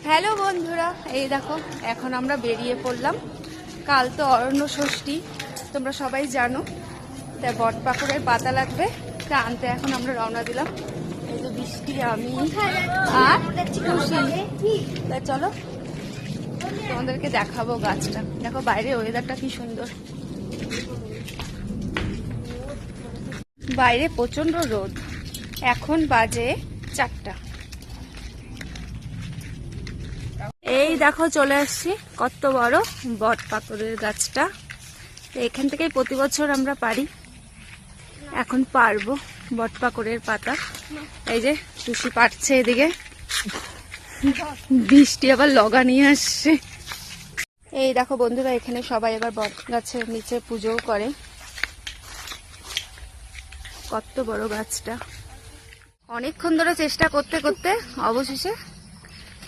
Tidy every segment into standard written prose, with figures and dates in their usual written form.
Hello বন্ধুরা, এই দেখো এখন আমরা বেরিয়ে পড়লাম। কাল তো অরণ্য ষষ্ঠী, তোমরা সবাই জানো। তাই বটপাকুড়ের পাতা লাগবে, তা আনতে এখন আমরা রওনা দিলাম। এই যে বৃষ্টি, আমি আর খুশি। তাই চলো তোমাদেরকে দেখাবো গাছটা। দেখো বাইরে ওয়েদারটা কি সুন্দর, বাইরে প্রচন্ড রোদ। এখন বাজে 4টা। এই দেখো চলে আসছি, কত বড় বট পাকুড়ের গাছটা। এখান থেকেই প্রতি বছর আমরা পারি, এখন পারবো বট পাকুড়ের পাতা। এই যে টুসি পারছে, এদিকে বৃষ্টি আবার লগা নিয়ে আসছে। এই দেখো বন্ধুরা, এখানে সবাই এবার বট গাছের নিচে পুজোও করে। কত বড় গাছটা, অনেকক্ষণ ধরে চেষ্টা করতে করতে অবশেষে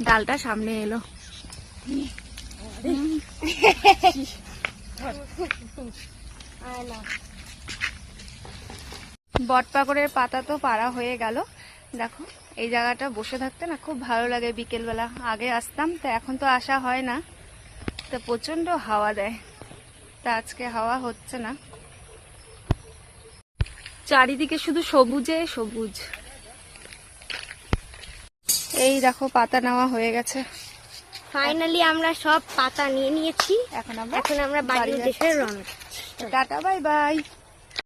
ডালটা সামনে এলো। বটপাকুড়ের পাতা তো পাড়া হয়ে গেল। দেখো এই জায়গাটা বসে থাকতে না খুব ভালো লাগে বিকেলবেলা। আগে আসতাম, তো এখন তো আসা হয় না। তো প্রচন্ড হাওয়া দেয়, তা আজকে হাওয়া হচ্ছে না। চারিদিকে শুধু সবুজে সবুজ। এই দেখো পাতা নেওয়া হয়ে গেছে। ফাইনালি আমরা সব পাতা নিয়ে নিয়েছি। এখন আমরা বাড়ির উদ্দেশ্যে রওনা। Tata, bye bye.